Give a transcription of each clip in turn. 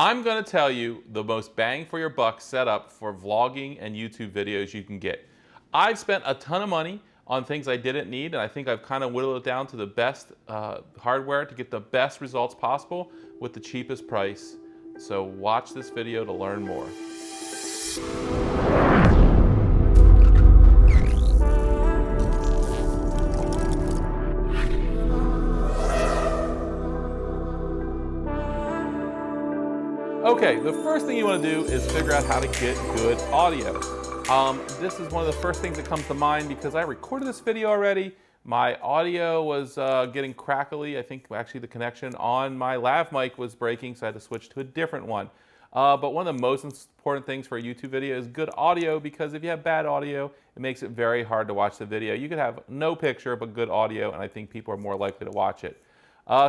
I'm going to tell you the most bang for your buck setup for vlogging and YouTube videos you can get. I've spent a ton of money on things I didn't need, and I think I've kind of whittled it down to the best hardware to get the best results possible with the cheapest price. So watch this video to learn more. Okay, the first thing you want to do is figure out how to get good audio. This is one of the first things that comes to mind because I recorded this video already. My audio was getting crackly. I think actually the connection on my lav mic was breaking, so I had to switch to a different one. But one of the most important things for a YouTube video is good audio, because if you have bad audio, it makes it very hard to watch the video. You could have no picture but good audio, and I think people are more likely to watch it.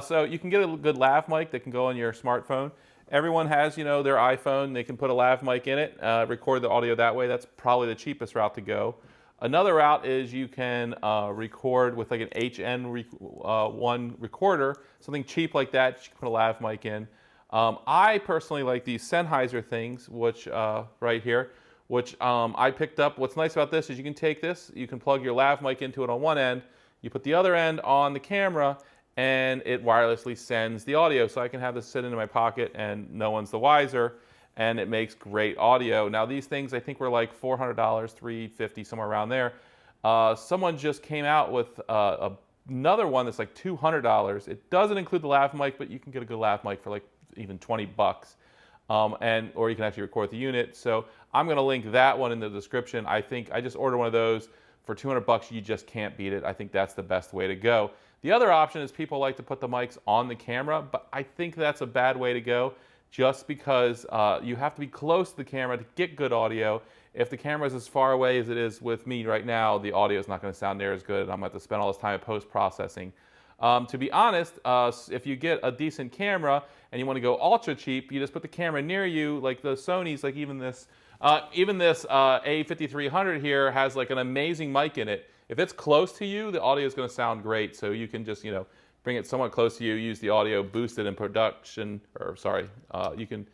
So you can get a good lav mic that can go on your smartphone. Everyone has, their iPhone. They can put a lav mic in it, record the audio that way. That's probably the cheapest route to go. Another route is you can record with like an HN1 recorder, something cheap like that. You can put a lav mic in. I personally like these Sennheiser things, which right here, which I picked up. What's nice about this is you can take this, you can plug your lav mic into it on one end, you put the other end on the camera, and it wirelessly sends the audio. So I can have this sit in my pocket and no one's the wiser, and it makes great audio. Now these things I think were like $400, $350, somewhere around there. Someone just came out with another one that's like $200. It doesn't include the lav mic, but you can get a good lav mic for like even 20 bucks. Or you can actually record the unit. So I'm gonna link that one in the description. I think I just ordered one of those for 200 bucks. You just can't beat it. I think that's the best way to go. The other option is people like to put the mics on the camera, but I think that's a bad way to go, just because you have to be close to the camera to get good audio. If the camera is as far away as it is with me right now, the audio is not going to sound near as good, and I'm going to have to spend all this time at post-processing. To be honest, if you get a decent camera and you want to go ultra cheap, you just put the camera near you, like the Sonys, like even this A5300 here has like an amazing mic in it. If it's close to you, the audio is going to sound great. So you can just, bring it somewhat close to you, use the audio, boost it in production, or sorry, what you can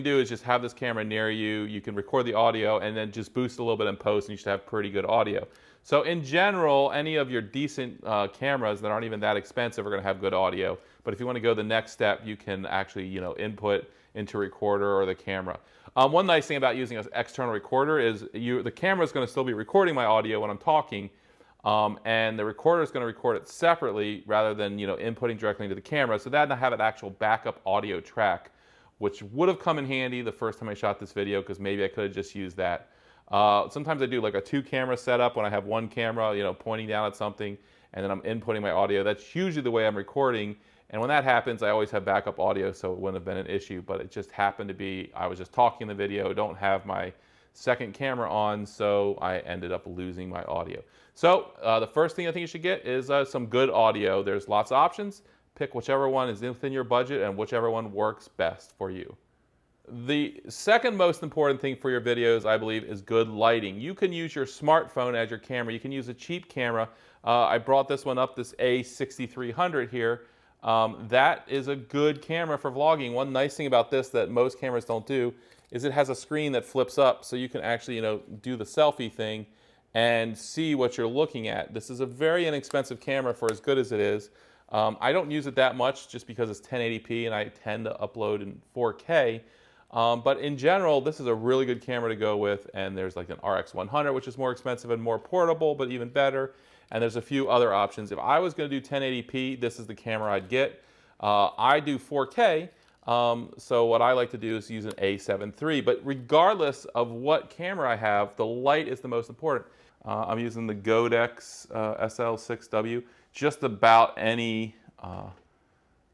do is just have this camera near you. You can record the audio and then just boost a little bit in post, and you should have pretty good audio. So in general, any of your decent cameras that aren't even that expensive are going to have good audio. But if you want to go the next step, you can actually, input into a recorder or the camera. One nice thing about using an external recorder is the camera is going to still be recording my audio when I'm talking, and the recorder is going to record it separately rather than inputting directly into the camera. So that I have an actual backup audio track, which would have come in handy the first time I shot this video, because maybe I could have just used that. Sometimes I do like a 2-camera setup when I have one camera, pointing down at something, and then I'm inputting my audio. That's usually the way I'm recording. And when that happens, I always have backup audio, so it wouldn't have been an issue. But it just happened to be, I was just talking in the video, don't have my second camera on, so I ended up losing my audio. So the first thing I think you should get is some good audio. There's lots of options. Pick whichever one is within your budget and whichever one works best for you. The second most important thing for your videos, I believe, is good lighting. You can use your smartphone as your camera. You can use a cheap camera. I brought this one up, this A6300 here. That is a good camera for vlogging. One nice thing about this that most cameras don't do is it has a screen that flips up, so you can actually, do the selfie thing and see what you're looking at. This is a very inexpensive camera for as good as it is. I don't use it that much just because it's 1080p and I tend to upload in 4K. But in general, this is a really good camera to go with, and there's like an RX100, which is more expensive and more portable, but even better. And there's a few other options. If I was going to do 1080p, this is the camera I'd get. I do 4K, so what I like to do is use an A7 III. But regardless of what camera I have, the light is the most important. I'm using the Godox SL6W. Just about any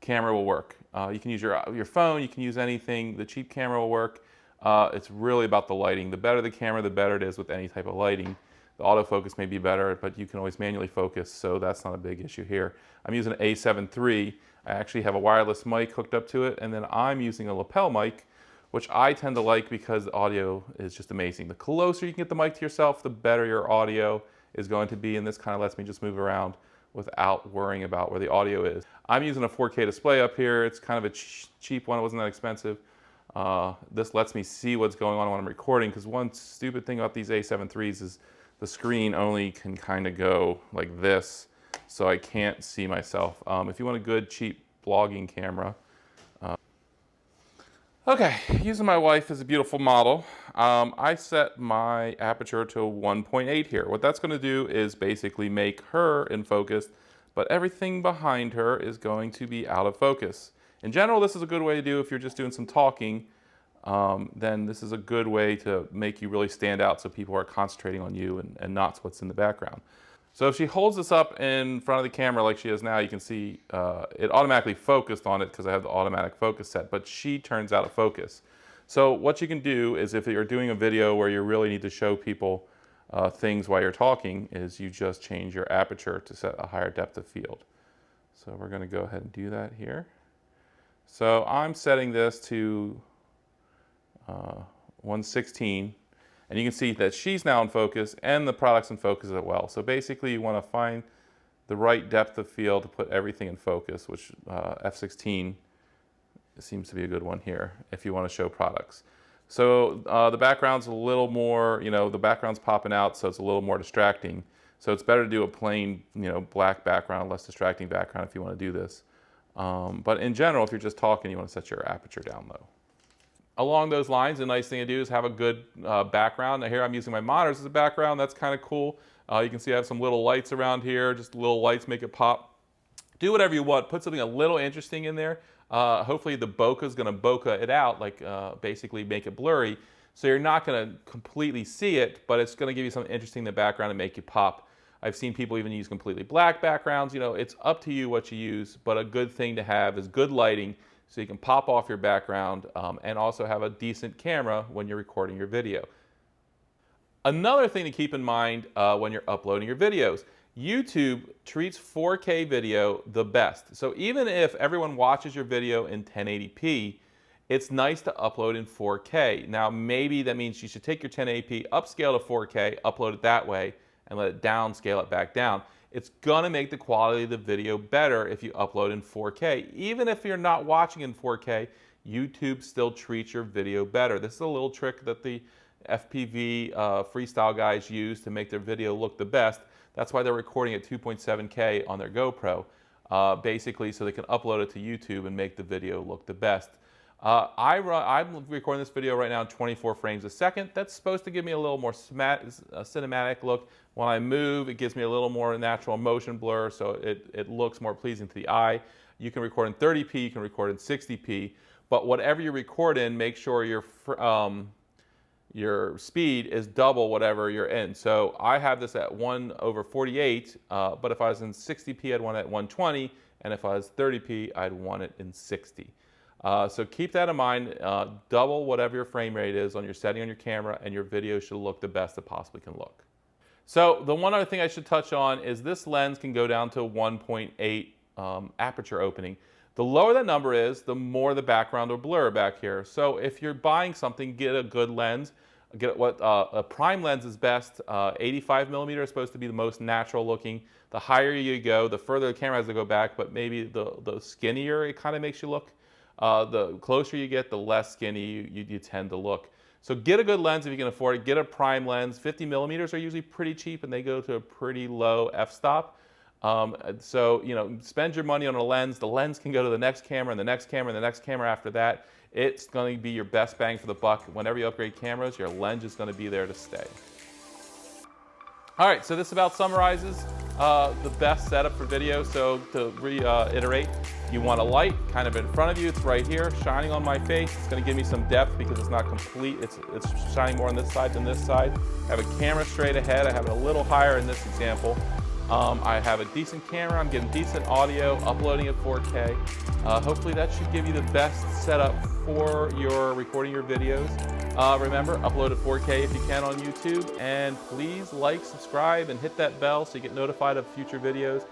camera will work. You can use your phone, you can use anything. The cheap camera will work. It's really about the lighting. The better the camera, the better it is with any type of lighting. The autofocus may be better, but you can always manually focus, so that's not a big issue here. I'm using an A7 III. I actually have a wireless mic hooked up to it, and then I'm using a lapel mic, which I tend to like because the audio is just amazing. The closer you can get the mic to yourself, the better your audio is going to be, and this kind of lets me just move around without worrying about where the audio is. I'm using a 4K display up here. It's kind of a cheap one. It wasn't that expensive. This lets me see what's going on when I'm recording, because one stupid thing about these A7 IIIs is the screen only can kind of go like this, so I can't see myself. If you want a good, cheap vlogging camera. Okay, using my wife as a beautiful model, I set my aperture to 1.8 here. What that's going to do is basically make her in focus, but everything behind her is going to be out of focus. In general, this is a good way to do if you're just doing some talking. Then this is a good way to make you really stand out so people are concentrating on you and not what's in the background. So if she holds this up in front of the camera like she is now, you can see it automatically focused on it because I have the automatic focus set, but she turns out of focus. So what you can do is, if you're doing a video where you really need to show people things while you're talking, is you just change your aperture to set a higher depth of field. So we're going to go ahead and do that here. So I'm setting this to 116. And you can see that she's now in focus and the product's in focus as well. So basically you want to find the right depth of field to put everything in focus, which f16 seems to be a good one here if you want to show products. So the background's a little more, the background's popping out, so it's a little more distracting. So it's better to do a plain, black background, less distracting background if you want to do this. But in general, if you're just talking, you want to set your aperture down low. Along those lines, the nice thing to do is have a good background. Now here I'm using my monitors as a background. That's kind of cool. You can see I have some little lights around here. Just little lights make it pop. Do whatever you want. Put something a little interesting in there. Hopefully the bokeh is going to bokeh it out, like basically make it blurry. So you're not going to completely see it, but it's going to give you something interesting in the background and make you pop. I've seen people even use completely black backgrounds. It's up to you what you use, but a good thing to have is good lighting, so you can pop off your background and also have a decent camera when you're recording your video. Another thing to keep in mind when you're uploading your videos, YouTube treats 4K video the best. So even if everyone watches your video in 1080p, it's nice to upload in 4K. Now maybe that means you should take your 1080p, upscale to 4K, upload it that way, and let it downscale it back down. It's going to make the quality of the video better if you upload in 4K. Even if you're not watching in 4K, YouTube still treats your video better. This is a little trick that the FPV freestyle guys use to make their video look the best. That's why they're recording at 2.7K on their GoPro, basically so they can upload it to YouTube and make the video look the best. I'm recording this video right now in 24 frames a second. That's supposed to give me a little more cinematic look. When I move, it gives me a little more natural motion blur, so it looks more pleasing to the eye. You can record in 30p, you can record in 60p, but whatever you record in, make sure your speed is double whatever you're in. So I have this at 1/48, but if I was in 60p, I'd want it at 120, and if I was 30p, I'd want it in 60. So keep that in mind. Double whatever your frame rate is on your setting on your camera, and your video should look the best it possibly can look. So the one other thing I should touch on is this lens can go down to 1.8 aperture opening. The lower that number is, the more the background will blur back here. So if you're buying something, get a good lens. Get what a prime lens is best. 85mm is supposed to be the most natural looking. The higher you go, the further the camera has to go back, but maybe the skinnier it kind of makes you look. The closer you get, the less skinny you tend to look. So get a good lens if you can afford it. Get a prime lens. 50mm are usually pretty cheap, and they go to a pretty low f-stop. So spend your money on a lens. The lens can go to the next camera and the next camera and the next camera after that. It's going to be your best bang for the buck. Whenever you upgrade cameras, your lens is going to be there to stay. All right, so this about summarizes the best setup for video. So to reiterate, you want a light kind of in front of you. It's right here, shining on my face. It's going to give me some depth because it's not complete. It's shining more on this side than this side. I have a camera straight ahead. I have it a little higher in this example. I have a decent camera. I'm getting decent audio, uploading at 4K. Hopefully that should give you the best setup for your recording your videos. Remember, upload at 4K if you can on YouTube, and please like, subscribe, and hit that bell so you get notified of future videos.